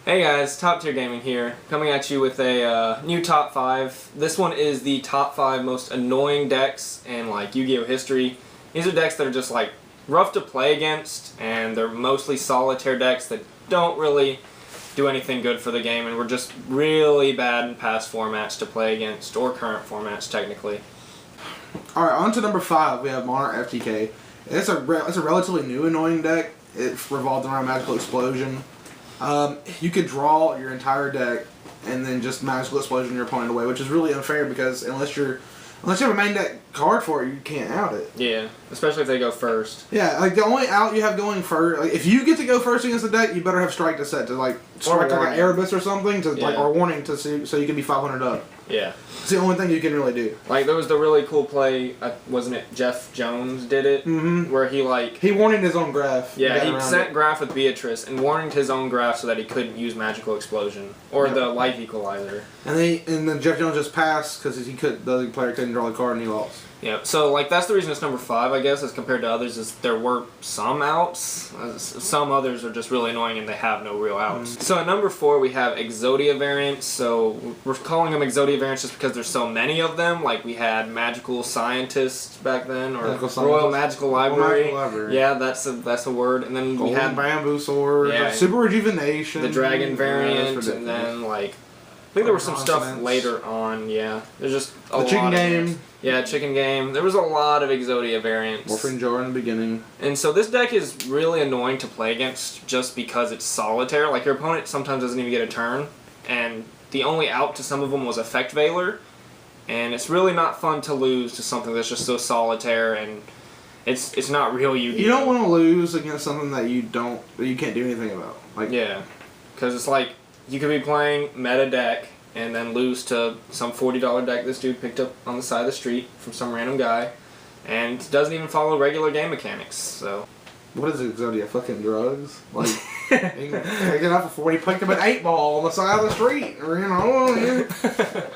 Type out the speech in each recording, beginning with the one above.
Hey guys, Top Tier Gaming here, coming at you with a new top 5. This one is the top 5 most annoying decks in like Yu-Gi-Oh history. These are decks that are just like rough to play against, and they're mostly solitaire decks that don't really do anything good for the game, and were just really bad in past formats to play against, or current formats technically. Alright, on to number 5, we have Monarch FTK. It's a relatively new annoying deck. It revolved around Magical Explosion. You could draw your entire deck and then just Magical Explosion your opponent away, which is really unfair because unless you have a main deck card for it, you can't out it. Yeah, especially if they go first. Yeah, like the only out you have going first, like if you get to go first against the deck, you better have Strike to set to like strike like an Erebus or something to like or Warning to see so you can be 500 up. Yeah. It's the only thing you can really do. Like, there was the really cool play, wasn't it Jeff Jones did it? Mm-hmm. Where he, like... He warned his own graph. Yeah, he sent graph with Beatrice and warned his own graph so that he couldn't use Magical Explosion. Or the Life Equalizer. And then Jeff Jones just passed because the other player couldn't draw the card and he lost. Yeah, so, like, that's the reason it's number 5, I guess, as compared to others, is there were some outs. Some others are just really annoying and they have no real outs. So at number 4, we have Exodia Variants. So we're calling them Exodia Variants just because there's so many of them. Like, we had Magical Scientists back then, or Royal Magical Library. Yeah, that's a word. And then we had Bamboo Sword, Super Rejuvenation, the Dragon Variant, and then, like, I think there was some stuff later on, There's just a lot Chicken of Game. Variants. Yeah, Chicken Game. There was a lot of Exodia variants. Morphine Jar in the beginning. And so this deck is really annoying to play against just because it's solitaire. Like, your opponent sometimes doesn't even get a turn. And the only out to some of them was Effect Veiler. And it's really not fun to lose to something that's just so solitaire, and it's not real Yu-Gi-Oh. You don't want to lose against something that you can't do anything about. Like, yeah. Because it's like, you could be playing meta deck and then lose to some $40 deck this dude picked up on the side of the street from some random guy, and doesn't even follow regular game mechanics. So, what is Exodia? Fucking drugs? Like, he get off a 40, picked up an 8-ball on the side of the street, or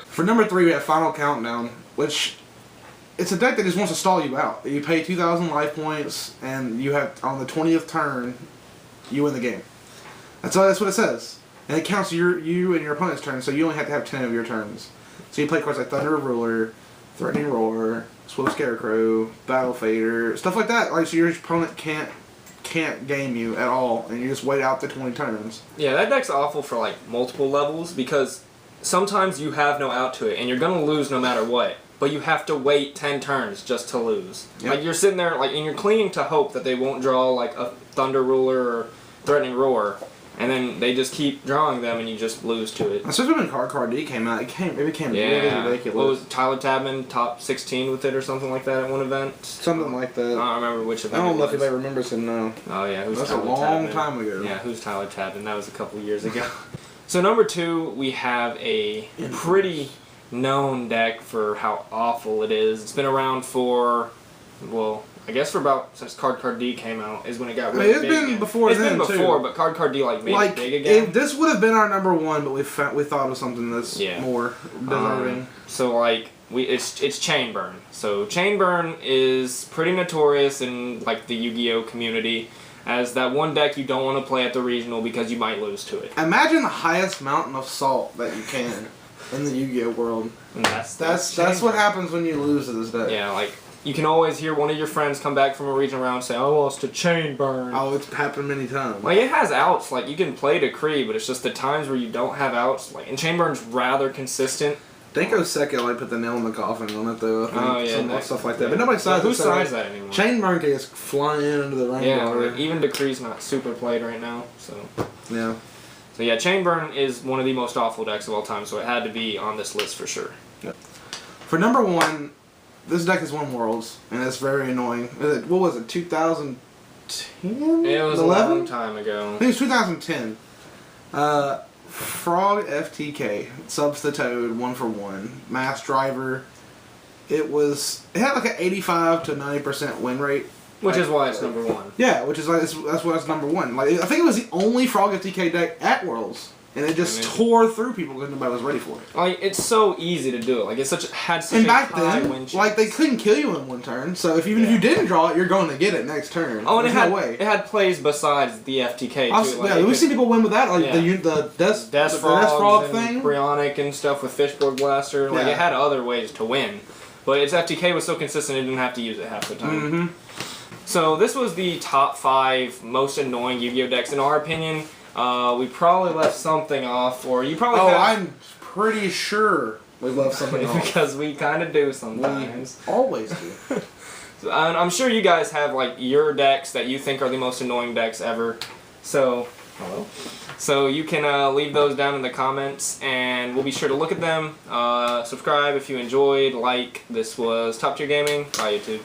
For number 3, we have Final Countdown, which it's a deck that just wants to stall you out. You pay 2,000 life points, and you have on the 20th turn, you win the game. That's what it says. And it counts you and your opponent's turn, so you only have to have 10 of your turns. So you play cards like Thunder Ruler, Threatening Roar, Swift Scarecrow, Battle Fader, stuff like that. Like, so your opponent can't game you at all, and you just wait out the 20 turns. Yeah, that deck's awful for like multiple levels because sometimes you have no out to it, and you're gonna lose no matter what. But you have to wait 10 turns just to lose. Yep. Like, you're sitting there, like, and you're clinging to hope that they won't draw like a Thunder Ruler or Threatening Roar. And then they just keep drawing them, and you just lose to it. Especially when Card D came out, it became really ridiculous. What was it, Tyler Tabman top 16 with it or something like that at one event? Something like that. I don't remember which event. I don't know if anybody remembers him now. Oh yeah, who's That's Tyler a long Tabman? time ago. Yeah, who's Tyler Tabman? That was a couple years ago. So number 2, we have a pretty known deck for how awful it is. It's been around for, well, I guess for about since Card D came out is when it got really big. It's been before then, too. It's been before, but Card D like made it big again. This would have been our number 1, but we thought of something that's more deserving. So like it's Chain Burn. So Chain Burn is pretty notorious in like the Yu-Gi-Oh community as that one deck you don't want to play at the regional because you might lose to it. Imagine the highest mountain of salt that you can in the Yu-Gi-Oh world. And that's what happens when you lose to this deck. Yeah, like. You can always hear one of your friends come back from a regional round and say, I lost to Chain Burn. Oh, it's happened many times. Like, it has outs. Like, you can play Decree, but it's just the times where you don't have outs. Like, and Chain Burn's rather consistent. Denko Seka like put the nail in the coffin on it though. I think. Stuff like that. Yeah. But nobody sides Who sides that anymore? Chain Burn is flying into the rain. Yeah, like, even Decree's not super played right now. So yeah. So yeah, Chain Burn is one of the most awful decks of all time, so it had to be on this list for sure. Yeah. For number 1, this deck has won Worlds, and it's very annoying. What was it, 2010? It was 11? a long time ago. I think it was 2010. Frog FTK, Subs the Toad, 1-for-1, Mass Driver. It had like an 85 to 90% win rate, Which is why it's number one. Yeah, which is like that's why it's number one. Like I think it was the only Frog FTK deck at Worlds, and it just tore through people because nobody was ready for it. Like it's so easy to do it. Like it's had such and a back high then, win chance. like they couldn't kill you in one turn. So if you didn't draw it, you're going to get it next turn. Oh, and There's it had plays besides the FTK too. Yeah, we've seen people win with that, like the Death Frog and thing, Bryonic and stuff with Fishboard Blaster. Like it had other ways to win, but its FTK was so consistent it didn't have to use it half the time. Mm-hmm. So this was the top 5 most annoying Yu-Gi-Oh decks in our opinion. We probably left something off, or you probably. Oh, I'm pretty sure we left something off because we kind of do sometimes. We always do. So, I'm sure you guys have like your decks that you think are the most annoying decks ever. So, hello. So you can leave those down in the comments, and we'll be sure to look at them. Subscribe if you enjoyed. Like. This was Top Tier Gaming. Bye, YouTube.